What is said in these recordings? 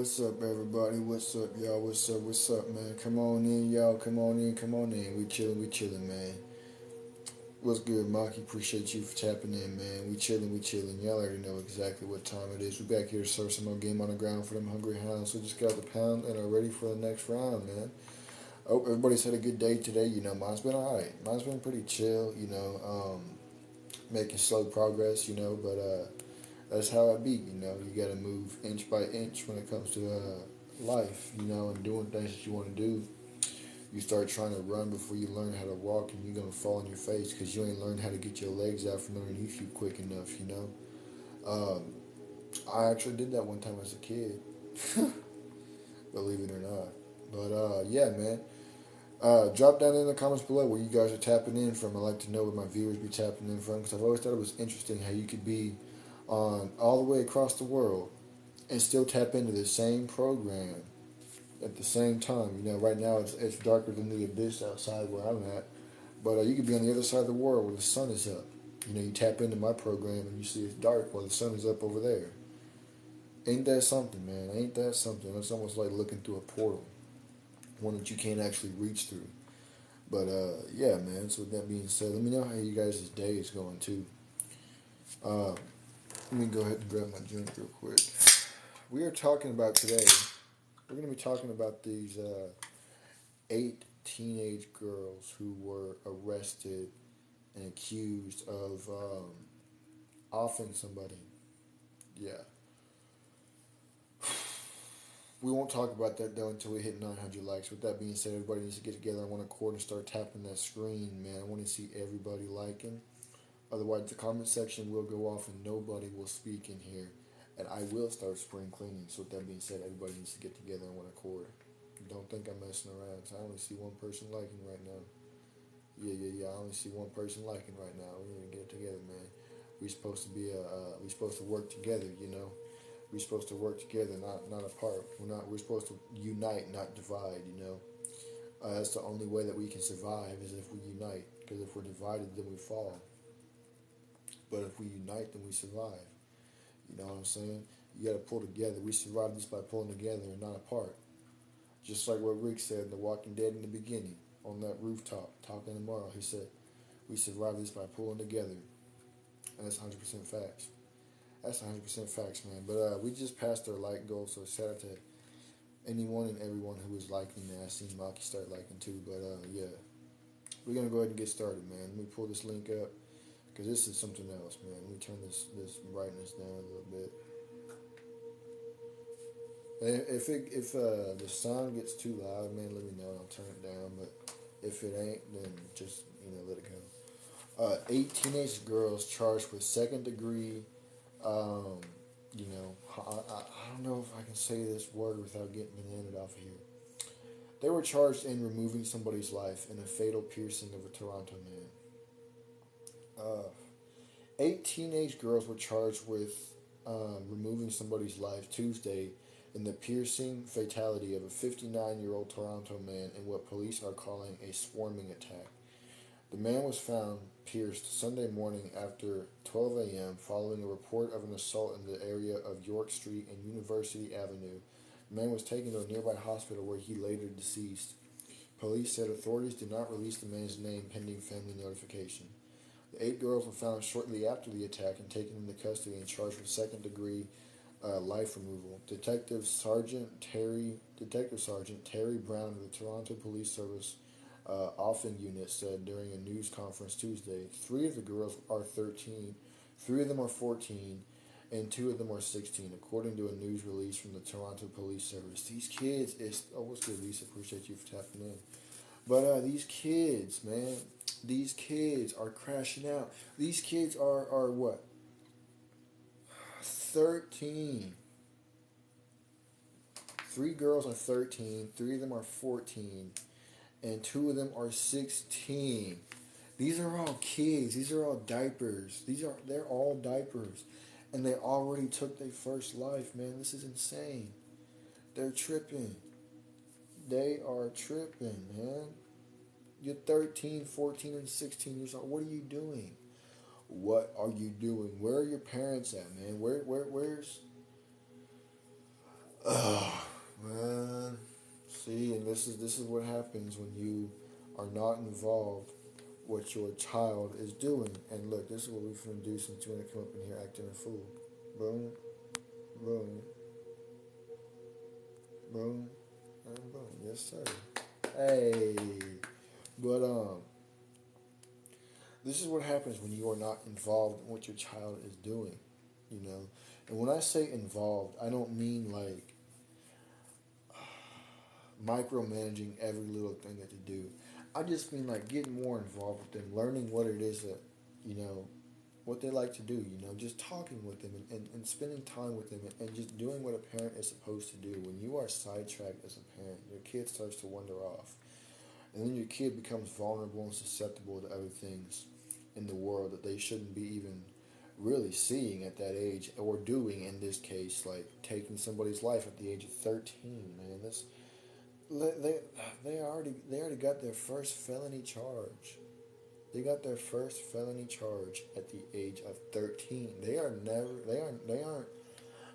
what's up, everybody? What's up, y'all? What's up, man? Come on in, y'all. Come on in, come on in. We chilling, man. What's good, Maki? Appreciate you for tapping in, man. We chilling. Y'all already know exactly what time it is. We back here to serve some more game on the ground for them hungry hounds. We just got the pound and are ready for the next round, man. I hope everybody's had a good day today. Mine's been alright. Mine's been pretty chill, making slow progress, but that's how it be. You got to move inch by inch when it comes to life, and doing things that you want to do. You start trying to run before you learn how to walk, and you're gonna fall on your face because you ain't learned how to get your legs out from underneath you quick enough. Um, I actually did that one time as a kid, believe it or not. But yeah, man. Drop down in the comments below where you guys are tapping in from. I like to know where my viewers be tapping in from because I've always thought it was interesting how you could be on all the way across the world and still tap into the same program at the same time. Right now it's darker than the abyss outside where I'm at, but you could be on the other side of the world where the sun is up. You tap into my program and you see it's dark while the sun is up over there. Ain't that something, man? Ain't that something? It's almost like looking through a portal, one that you can't actually reach through. But yeah, man. So with that being said, let me know how you guys' day is going too. Uh, let me go ahead and grab my drink real quick. We are talking about today. We're going to be talking about these 8 teenage girls who were arrested and accused of offing somebody. Yeah. We won't talk about that though until we hit 900 likes. With that being said, everybody needs to get together on one accord and start tapping that screen, man. I want to see everybody liking. Otherwise, the comment section will go off and nobody will speak in here. And I will start spring cleaning. So with that being said, everybody needs to get together on one accord. Don't think I'm messing around. I only see one person liking right now. Yeah. I only see one person liking right now. We need to get it together, man. We supposed to be we supposed to work together. We're supposed to work together, not apart. We're supposed to unite, not divide. That's the only way that we can survive is if we unite. Because if we're divided, then we fall. But if we unite, then we survive. You know what I'm saying? You got to pull together. We survive this by pulling together and not apart. Just like what Rick said in The Walking Dead in the beginning, on that rooftop, talking tomorrow. He said, we survive this by pulling together. And that's 100% facts. That's 100% facts, man. But we just passed our like goal, so shout out to anyone and everyone who was liking, man. I seen Maki start liking too, but yeah. We're going to go ahead and get started, man. Let me pull this link up, because this is something else, man. Let me turn this brightness down a little bit. If the sound gets too loud, man, let me know and I'll turn it down. But if it ain't, then just let it go. 8 teenage girls charged with second degree. I don't know if I can say this word without getting bananas off of here. They were charged in removing somebody's life in a fatal piercing of a Toronto man. 8 teenage girls were charged with removing somebody's life Tuesday in the piercing fatality of a 59-year-old Toronto man in what police are calling a swarming attack. The man was found pierced Sunday morning after 12 a.m. following a report of an assault in the area of York Street and University Avenue. The man was taken to a nearby hospital where he later deceased. Police said authorities did not release the man's name pending family notification. The 8 girls were found shortly after the attack and taken into custody and charged with second-degree life removal. Detective Sergeant Terry Brown of the Toronto Police Service Offend Unit said during a news conference Tuesday, 3 of the girls are 13, 3 of them are 14, and 2 of them are 16, according to a news release from the Toronto Police Service. These kids what's good, Lisa? Appreciate you for tapping in. But these kids, man, these kids are crashing out. These kids are what? 13. 3 girls are 13, 3 of them are 14, and 2 of them are 16. These are all kids. These are all diapers. They're all diapers. And they already took their first life, man. This is insane. They're tripping. They are tripping, man. You're 13, 14, and 16 years old. What are you doing? What are you doing? Where are your parents at, man? Where's this is what happens when you are not involved what your child is doing. And look, this is what we're gonna do since you wanna come up in here acting a fool. Boom, boom, boom, and boom. Yes, sir. Hey, but this is what happens when you are not involved in what your child is doing. You know, and when I say involved, I don't mean like micromanaging every little thing that they do. I just mean like getting more involved with them, learning what it is that, you know, what they like to do, just talking with them and spending time with them and just doing what a parent is supposed to do. When you are sidetracked as a parent, your kid starts to wander off. And then your kid becomes vulnerable and susceptible to other things in the world that they shouldn't be even really seeing at that age or doing in this case, like taking somebody's life at the age of 13, man. They they already got their first felony charge. They got their first felony charge at the age of 13. They aren't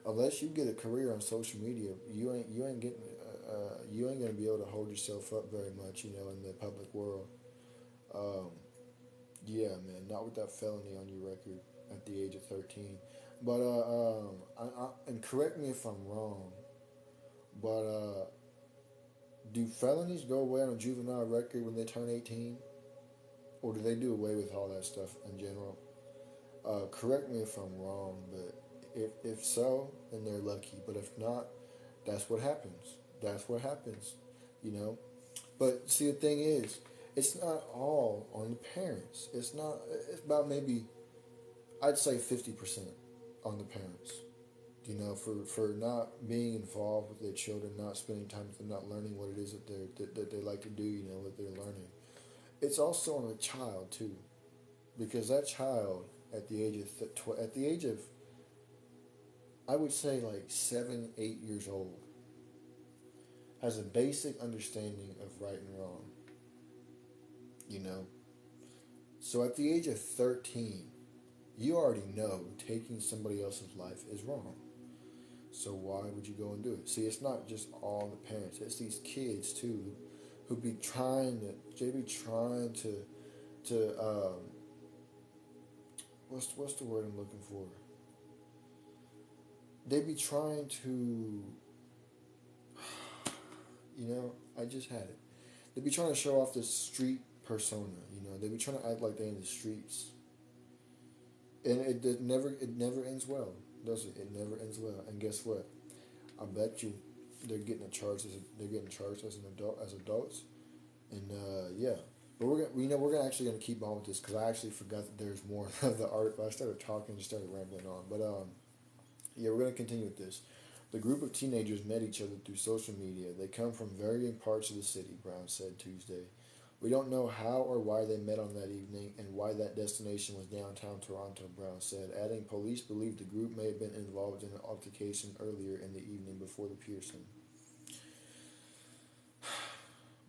unless you get a career on social media, you ain't gonna be able to hold yourself up very much, in the public world. Um, yeah, man, not with that felony on your record at the age of 13. But and correct me if I'm wrong, but do felonies go away on a juvenile record when they turn 18, or do they do away with all that stuff in general? Correct me if I'm wrong, but if so, then they're lucky. But if not, that's what happens. That's what happens, you know. But see, the thing is, it's not all on the parents. It's not. It's about maybe I'd say 50% on the parents. For not being involved with their children, not spending time with them, not learning what it is that they like to do. What they're learning. It's also on the child too, because that child at the age of at the age of I would say like 7, 8 years old has a basic understanding of right and wrong. You know, so at the age of 13, you already know taking somebody else's life is wrong. So why would you go and do it? See, it's not just all the parents; it's these kids too, who be trying to they be trying to what's the word I'm looking for? They be trying to, I just had it. They be trying to show off this street persona. They be trying to act like they're in the streets, and it never ends well, does it? It never ends well. And guess what? I bet you they're getting charged as an adult as adults, and yeah. But we're gonna actually gonna keep on with this because I actually forgot that there's more of the article. I started talking and just started rambling on, but yeah, we're gonna continue with this. The group of teenagers met each other through social media. They come from varying parts of the city, Brown said Tuesday. We don't know how or why they met on that evening and why that destination was downtown Toronto, Brown said, adding police believe the group may have been involved in an altercation earlier in the evening before the Pearson.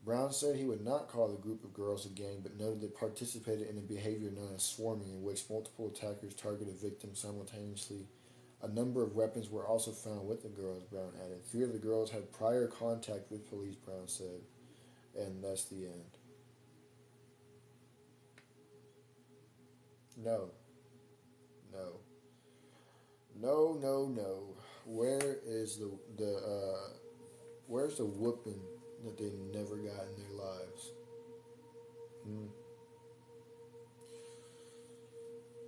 Brown said he would not call the group of girls a gang, but noted they participated in a behavior known as swarming, in which multiple attackers targeted victims simultaneously. A number of weapons were also found with the girls, Brown added. 3 of the girls had prior contact with police, Brown said. And that's the end. No. No. No, no, no. Where is where's the whooping that they never got in their lives? Hmm.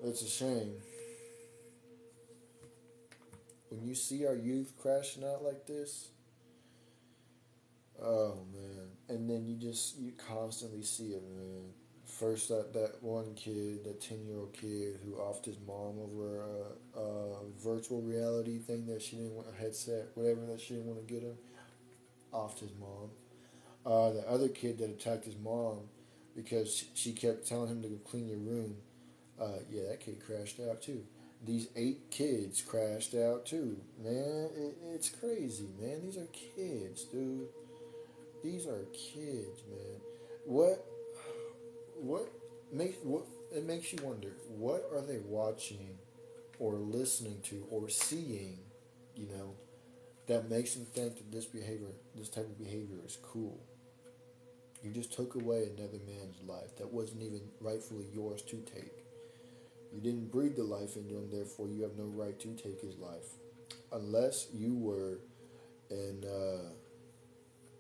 It's a shame. When you see our youth crashing out like this, oh man. And then you constantly see it, man. First, that one kid, that 10-year-old kid who offed his mom over a virtual reality thing that she didn't want, a headset, whatever that she didn't want to get him, offed his mom. The other kid that attacked his mom because she kept telling him to go clean your room. Yeah, that kid crashed out too. These 8 kids crashed out too. Man, it's crazy, man. These are kids, dude. These are kids, man. What what what it makes you wonder, what are they watching or listening to or seeing, you know, that makes them think that this type of behavior is cool. You just took away another man's life that wasn't even rightfully yours to take. You didn't breathe the life into him, therefore you have no right to take his life, unless you were in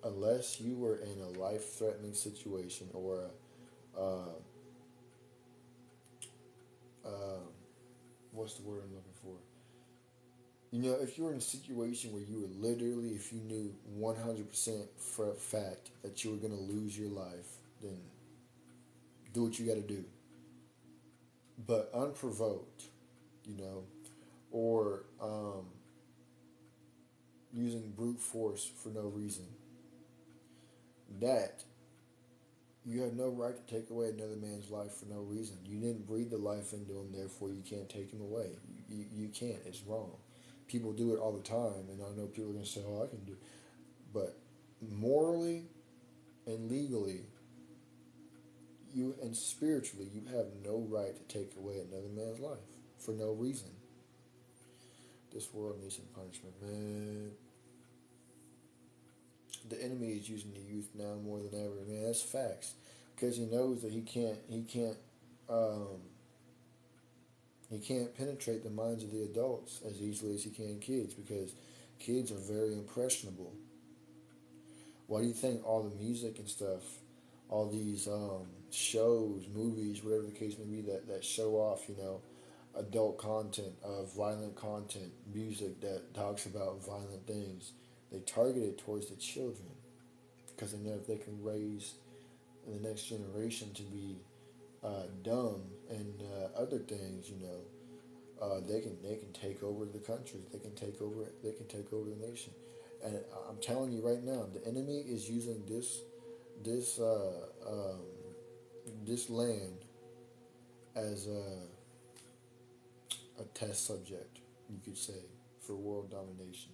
a life-threatening situation or uh, uh, what's the word I'm looking for? You know, if you were in a situation where you were literally, if you knew 100% for a fact that you were going to lose your life, then do what you got to do. But unprovoked, you know, or using brute force for no reason, that you have no right to take away another man's life for no reason. You didn't breathe the life into him, therefore you can't take him away. You can't. It's wrong. People do it all the time, and I know people are going to say, oh, I can do it. But morally and legally, you and spiritually, you have no right to take away another man's life for no reason. This world needs some punishment, man. The enemy is using the youth now more than ever, man. That's facts, because he knows that um, he can't penetrate the minds of the adults as easily as he can kids, because kids are very impressionable. Why do you think all the music and stuff, all these shows, movies, whatever the case may be, that show off, adult content, violent content, music that talks about violent things, they target it towards the children because they know if they can raise the next generation to be dumb and other things, they can take over the country. They can take over the nation. And I'm telling you right now, the enemy is using this this land as a test subject, you could say, for world domination.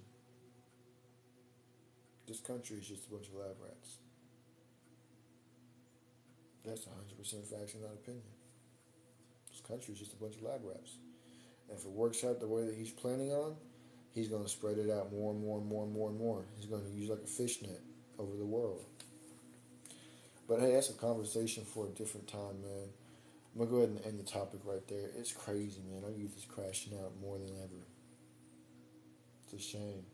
This country is just a bunch of lab rats. That's 100% facts and not opinion. This country is just a bunch of lab rats. And if it works out the way that he's planning on, he's going to spread it out more and more and more and more and more. He's going to use like a fishnet over the world. But hey, that's a conversation for a different time, man. I'm going to go ahead and end the topic right there. It's crazy, man. Our youth is crashing out more than ever. It's a shame.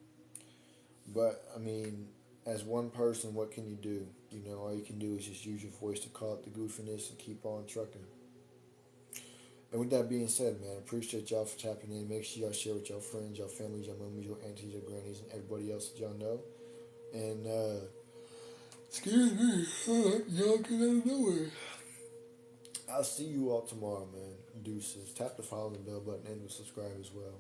But, I mean, as one person, what can you do? All you can do is just use your voice to call out the goofiness and keep on trucking. And with that being said, man, appreciate y'all for tapping in. Make sure y'all share with your friends, your families, your mummies, your aunties, your grannies, and everybody else that y'all know. And, excuse me, y'all get out of nowhere. I'll see you all tomorrow, man. Deuces. Tap the follow and bell button and subscribe as well.